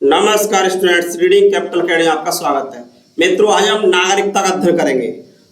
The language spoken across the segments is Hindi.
नमस्कार स्टूडेंट्स, रीडिंग कैपिटल अकेडमी में आपका स्वागत है। मित्रों, आज हम नागरिकता का अध्ययन करेंगे।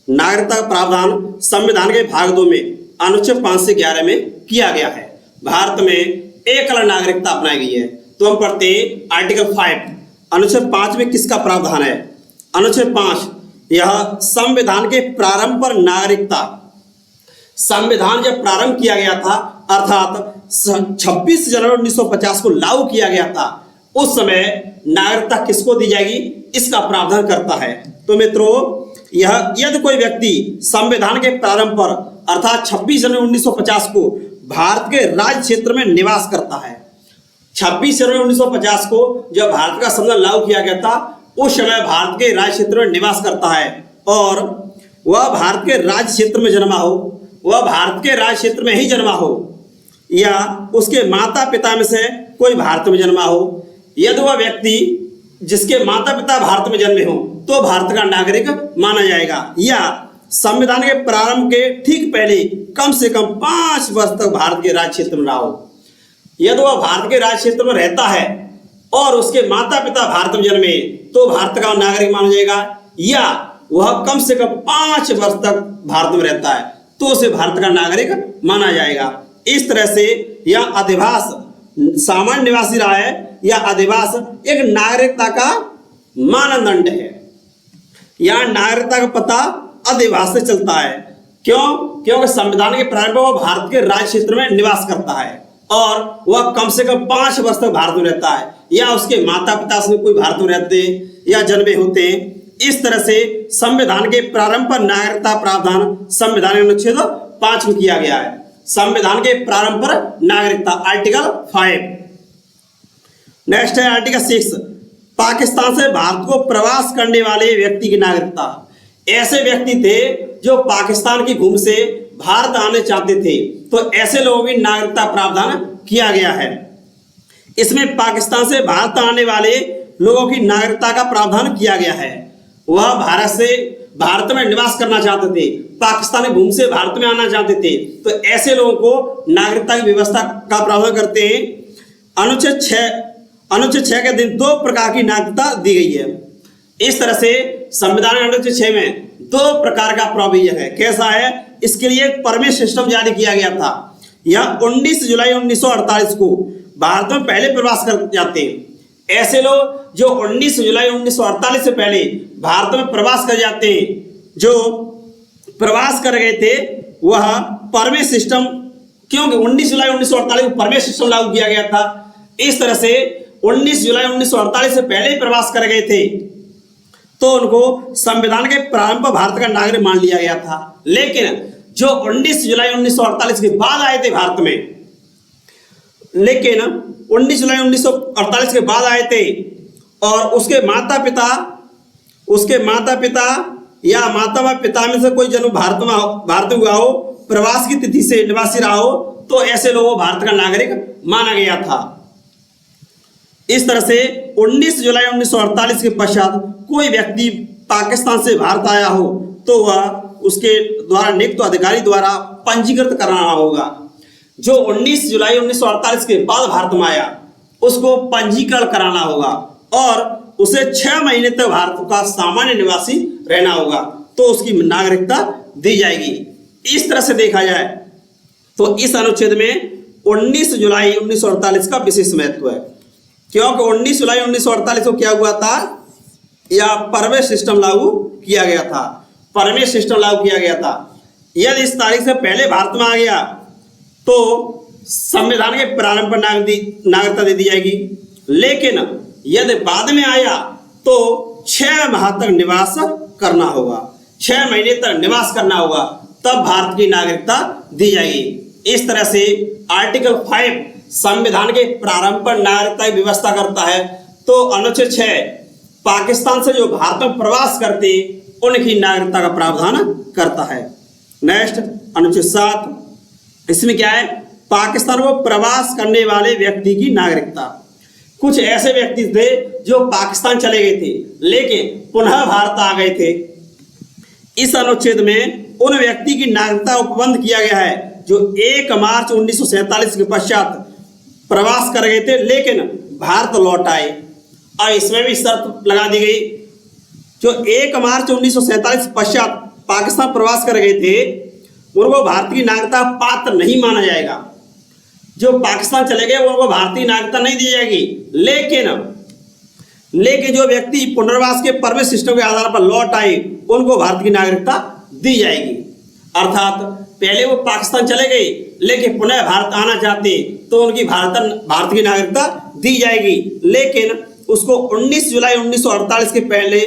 नागरिकता का प्रावधान संविधान के भाग 2 में अनुच्छेद 5 से 11 में किया गया है। भारत में एक अलग नागरिकता अपनाई गई है। तो हम पढ़ते हैं आर्टिकल 5 अनुच्छेद 5 में किसका प्रावधान है। अनुच्छेद 5 यह संविधान के प्रारंभ पर नागरिकता, संविधान जब प्रारंभ किया गया था अर्थात 26 जनवरी 1950 को लागू किया गया था, उस समय नागरिकता किसको दी जाएगी इसका प्रावधान करता है। तो मित्रों, यह यदि कोई व्यक्ति संविधान के प्रारंभ पर अर्थात 26 जनवरी 1950 को भारत के राज्य क्षेत्र में निवास करता है। 26 जनवरी 1950 को जब भारत का संविधान लागू किया गया था, उस समय भारत के राज्य क्षेत्र में निवास करता है और वह भारत के राज्य क्षेत्र में जन्मा हो, वह भारत के राज्य क्षेत्र में ही जन्मा हो या उसके माता पिता में से कोई भारत में जन्मा हो। यदि वह व्यक्ति जिसके माता पिता भारत में जन्मे हो तो भारत का नागरिक माना जाएगा, या संविधान के प्रारंभ के ठीक पहले कम से कम 5 वर्ष तक भारत के राज्य क्षेत्र में रहा हो। यदि वह भारत के राज्य क्षेत्र में रहता है और उसके माता पिता भारत में जन्मे तो भारत का नागरिक माना जाएगा, या वह कम से कम 5 वर्ष तक भारत में रहता है तो उसे भारत का नागरिक माना जाएगा। इस तरह से यह अधिवास सामान्य निवासी रहा है या अधिवास एक नागरिकता का मानदंड है। यह नागरिकता का पता अधिवास से चलता है। क्योंकि संविधान के प्रारंभ में वह भारत के राज्य क्षेत्र में निवास करता है और वह कम से कम 5 वर्ष तक भारत में रहता है, या उसके माता पिता से कोई भारत में रहते हैं या जन्मे होते हैं। इस तरह से संविधान के प्रारंभ पर नागरिकता प्रावधान संविधान अनुच्छेद 5 में किया गया है। संविधान के प्रारंभ पर नागरिकता आर्टिकल 5। नेक्स्ट है आर्टिकल 6, पाकिस्तान से भारत को प्रवास करने वाले व्यक्ति की नागरिकता। ऐसे व्यक्ति थे जो पाकिस्तान की भूमि से भारत आने चाहते थे, तो ऐसे लोगों की नागरिकता प्रावधान किया गया है। इसमें पाकिस्तान से भारत आने वाले लोगों की नागरिकता का प्रावधान किया गया है। वह भारत में निवास करना चाहते थे, पाकिस्तानी भूमि से भारत में आना चाहते थे, तो ऐसे लोगों को नागरिकता की व्यवस्था का प्रावधान करते हैं। अनुच्छेद 6 के दिन 2 प्रकार की नागरिकता दी गई है। इस तरह से संविधान अनुच्छेद 6 में 2 प्रकार का प्रोविजन है। कैसा है? इसके लिए एक परमिट सिस्टम जारी किया गया था। यह 19 जुलाई 1948 को भारत में पहले प्रवास कर जाते हैं। ऐसे लोग जो 19 जुलाई 1948 से पहले भारत में प्रवास कर जाते हैं, जो प्रवास कर गए थे, वह परमिट सिस्टम, क्योंकि 19 जुलाई 1948 को परमिट सिस्टम लागू किया गया था, इस तरह से 19 जुलाई 1948 से पहले ही प्रवास कर गए थे तो उनको संविधान के प्रारंभ पर भारत का नागरिक मान लिया गया था। लेकिन जो 19 जुलाई 1948 के बाद आए थे भारत में, लेकिन 19 जुलाई 1948 के बाद आए थे और उसके माता पिता या माता पिता में से कोई जन्म भारत में हुआ हो, प्रवास की तिथि से निवासी रहा हो, तो ऐसे लोगों को भारत का नागरिक माना गया था। इस तरह से 19 जुलाई 1948 के पश्चात कोई व्यक्ति पाकिस्तान से भारत आया हो तो वह उसके द्वारा नियुक्त अधिकारी द्वारा पंजीकृत कराना होगा। जो 19 जुलाई 1948 के बाद भारत में आया उसको पंजीकरण कराना होगा और उसे 6 महीने तक भारत का सामान्य निवासी रहना होगा, तो उसकी नागरिकता दी जाएगी। इस तरह से देखा जाए तो इस अनुच्छेद में 19 जुलाई 1948 का विशेष महत्व है, क्योंकि 19 जुलाई 1948 को क्या हुआ था, या परमिट सिस्टम लागू किया गया था। परमिट सिस्टम लागू किया गया था। यदि इस तारीख से पहले भारत में आ गया तो संविधान के प्रारंभ पर नागरिकता दे दी जाएगी, लेकिन यदि बाद में आया तो 6 माह तक निवास करना होगा, 6 महीने तक निवास करना होगा, तब भारत की नागरिकता दी जाएगी। इस तरह से आर्टिकल 5 संविधान के प्रारंभ पर नागरिकता की व्यवस्था करता है। तो अनुच्छेद 6 पाकिस्तान से जो भारत में प्रवास करते उनकी नागरिकता का प्रावधान करता है। नेक्स्ट अनुच्छेद 7, इसमें क्या है? पाकिस्तान को प्रवास करने वाले व्यक्ति की नागरिकता। कुछ ऐसे व्यक्ति थे जो पाकिस्तान चले गए थे लेकिन पुनः भारत आ गए थे। इस अनुच्छेद में उन व्यक्ति की नागरिकता को पाबंद किया गया है जो 1 मार्च 1947 के पश्चात प्रवास कर गए थे लेकिन भारत लौट आए और इसमें भी शर्त लगा दी गई, जो 1 मार्च 1947 पश्चात पाकिस्तान प्रवास कर गए थे उनको भारतीय नागरिकता पात्र नहीं माना जाएगा। जो पाकिस्तान चले गए उनको भारतीय नागरिकता नहीं दी जाएगी, लेकिन जो व्यक्ति पुनर्वास के परमिट सिस्टम के आधार पर लौट आए उनको भारतीय नागरिकता दी जाएगी। अर्थात पहले वो पाकिस्तान चले गए लेकिन पुनः भारत आना चाहते तो उनकी भारतीय नागरिकता दी जाएगी, लेकिन उसको 19 जुलाई 1948 के पहले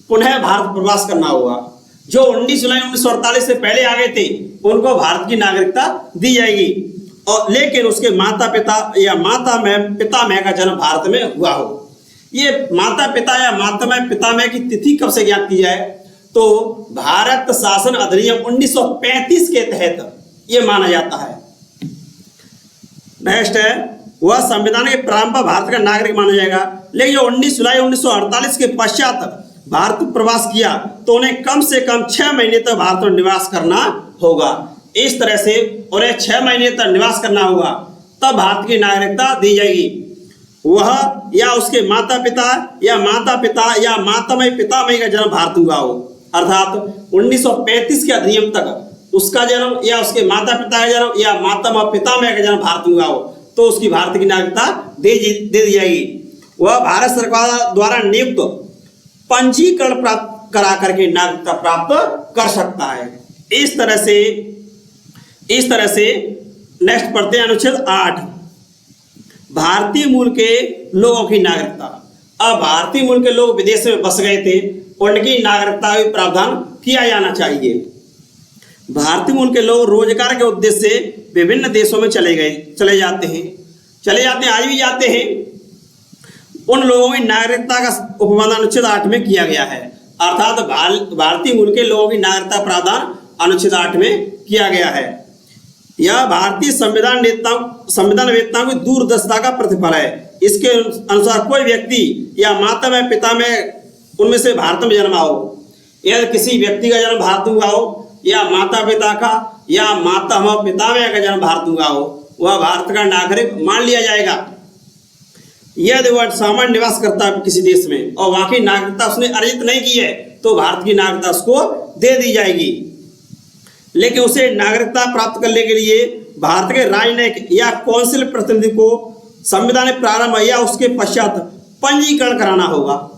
पुनः भारत प्रवास करना होगा। जो 19 जुलाई 1948 से पहले आ गए थे उनको भारत की नागरिकता दी जाएगी, और लेकिन उसके माता पिता या पितामह का जन्म भारत में हुआ हो। ये माता पिता या मातामह पितामह की तिथि कब से ज्ञात की जाए, तो भारत शासन अधिनियम 1935 के तहत ये माना जाता है। नेक्स्ट है, वह संविधान के प्रारंभ पर भारत का नागरिक माना जाएगा, लेकिन जो 19 जुलाई 1948 के पश्चात भारत प्रवास किया तो उन्हें कम से कम 6 महीने तक भारत में निवास करना होगा। इस तरह से उन्हें 6 महीने तक निवास करना होगा, तब भारत की नागरिकता दी जाएगी। वह या उसके माता पिता या मातामह पितामह का जन्म भारत हुआ हो, अर्थात 1935 के अधिनियम तक उसका जन्म या उसके माता पिता का जन्म या मातामह पितामह का जन्म भारत हुआ हो तो उसकी भारत की नागरिकता दे दी जाएगी। वह भारत सरकार द्वारा नियुक्त पंजीकरण प्राप्त करा करके नागरिकता प्राप्त कर सकता है। इस तरह से नेक्स्ट पढ़ते हैं अनुच्छेद 8, भारतीय मूल के लोगों की नागरिकता। अब भारतीय मूल के लोग विदेश में बस गए थे, उनकी नागरिकता का प्रावधान किया जाना चाहिए। भारतीय मूल के लोग रोजगार के उद्देश्य से विभिन्न देशों में चले जाते हैं, आज भी जाते हैं। उन लोगों की नागरिकता का उपबंध अनुच्छेद 8 में किया गया है, अर्थात भारतीय मूल के लोगों की नागरिकता प्रावधान अनुच्छेद 8 में किया गया है। यह भारतीय संविधान वेत्ताओं की दूरदर्शिता का प्रतिफल है। इसके अनुसार कोई व्यक्ति या मातामह पितामह उनमें से भारत में जन्मा हो, यदि किसी व्यक्ति का जन्म भारत हुआ हो या माता पिता का या मातामह पितामह का जन्म भारत हुआ हो, वह भारत का नागरिक मान लिया जाएगा। यदि वह सामान्य निवास करता है किसी देश में और वहां की नागरिकता उसने अर्जित नहीं की है तो भारत की नागरिकता उसको दे दी जाएगी, लेकिन उसे नागरिकता प्राप्त करने के लिए भारत के राजनयिक या कौंसिल प्रतिनिधि को संविधान प्रारंभ या उसके पश्चात पंजीकरण कराना होगा।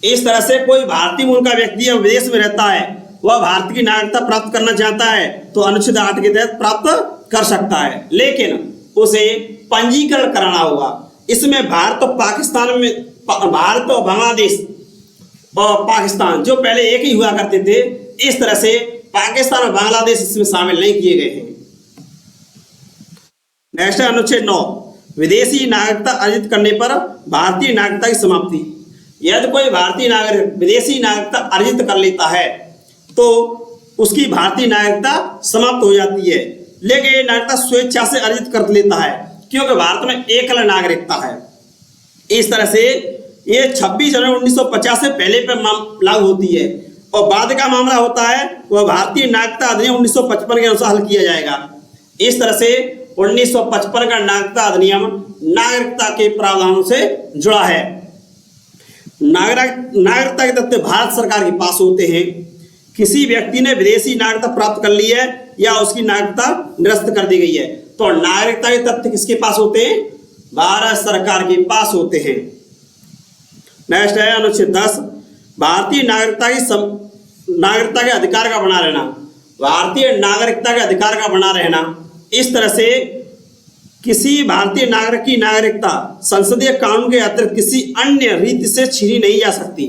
इस तरह से कोई भारतीय मूल का व्यक्ति या विदेश में रहता है, वह भारत की नागरिकता प्राप्त करना चाहता है तो अनुच्छेद 8 के तहत प्राप्त कर सकता है, लेकिन उसे पंजीकरण कराना होगा। इसमें भारत और बांग्लादेश और पाकिस्तान जो पहले एक ही हुआ करते थे, इस तरह से पाकिस्तान और बांग्लादेश इसमें शामिल नहीं किए गए हैं। नेक्स्ट है अनुच्छेद 9, विदेशी नागरिकता अर्जित करने पर भारतीय नागरिकता की समाप्ति। यदि कोई भारतीय नागरिक विदेशी नागरिकता अर्जित कर लेता है तो उसकी भारतीय नागरिकता समाप्त हो जाती है, लेकिन ये नागरिकता स्वेच्छा से अर्जित कर लेता है क्योंकि भारत में एकल नागरिकता है। इस तरह से ये 26 जनवरी 1950 से पहले पर लागू होती है, और बाद का मामला होता है वह भारतीय नागरिकता अधिनियम 1955 के अनुसार हल किया जाएगा। इस तरह से 1955 का नागरिकता अधिनियम नागरिकता के प्रावधानों से जुड़ा है। नागरिकता के तथ्य भारत सरकार के पास होते हैं। किसी व्यक्ति ने विदेशी नागरिकता प्राप्त कर ली है या उसकी नागरिकता निरस्त कर दी गई है तो नागरिकता के तथ्य किसके पास होते हैं? भारत सरकार के पास होते हैं। नेक्स्ट है अनुच्छेद 10, भारतीय नागरिकता के अधिकार का बना रहना। भारतीय नागरिकता के अधिकार का बना रहना, इस तरह से किसी भारतीय नागरिक की नागरिकता संसदीय कानून के अतिरिक्त किसी अन्य रीति से छीनी नहीं जा सकती।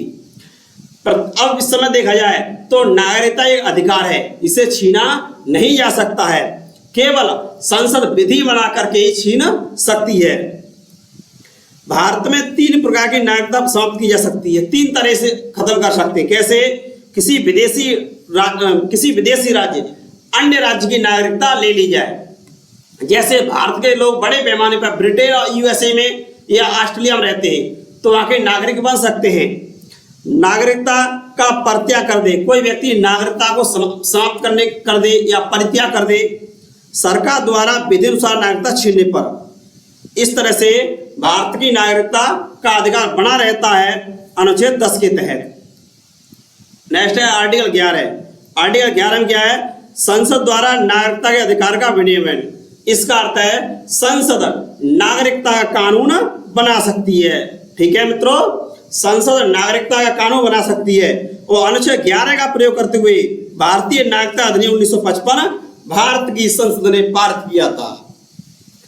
अब इस समय देखा जाए तो नागरिकता एक अधिकार है, इसे छीना नहीं जा सकता है, केवल संसद विधि बना करके ही छीन सकती है। भारत में 3 प्रकार की नागरिकता समाप्त की जा सकती है, 3 तरह से खत्म कर सकते हैं। कैसे? किसी विदेशी राज्य अन्य राज्य की नागरिकता ले ली जाए, जैसे भारत के लोग बड़े पैमाने पर ब्रिटेन और यूएसए में या ऑस्ट्रेलिया में रहते हैं तो वहां के नागरिक बन सकते हैं। नागरिकता का परित्याग कर दे, कोई व्यक्ति नागरिकता को समाप्त कर दे या परित्याग कर दे सरकार द्वारा विधि अनुसार नागरिकता छीनने पर, इस तरह से भारत की नागरिकता का अधिकार बना रहता है अनुच्छेद 10 के तहत। नेक्स्ट है आर्टिकल 11। आर्टिकल 11 में क्या है? संसद द्वारा नागरिकता के अधिकार का विनियमन। इसका अर्थ है संसद नागरिकता का कानून बना सकती है। ठीक है मित्रों, संसद नागरिकता का कानून बना सकती है और अनुच्छेद 11 का प्रयोग करते हुए भारतीय नागरिकता अधिनियम 1955 भारत की संसद ने पारित किया था।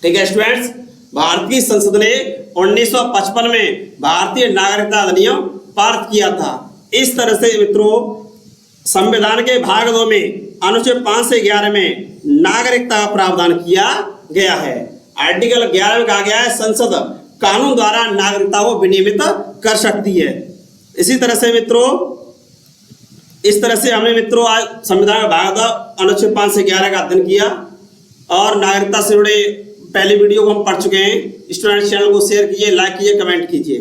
ठीक है स्टूडेंट्स, भारत की संसद ने 1955 में भारतीय नागरिकता अधिनियम पारित किया था। इस तरह से मित्रों संविधान के भाग 2 में अनुच्छेद 5 से 11 में नागरिकता का प्रावधान किया गया है। आर्टिकल 11 में कहा गया है संसद कानून द्वारा नागरिकता को विनियमित कर सकती है। इसी तरह से मित्रों इस तरह से हमने मित्रों आज संविधान का भाग 2 अनुच्छेद 5 से 11 का अध्ययन किया और नागरिकता से जुड़े पहले वीडियो को हम पढ़ चुके हैं। स्टूडेंट चैनल को शेयर कीजिए, लाइक कीजिए, कमेंट कीजिए।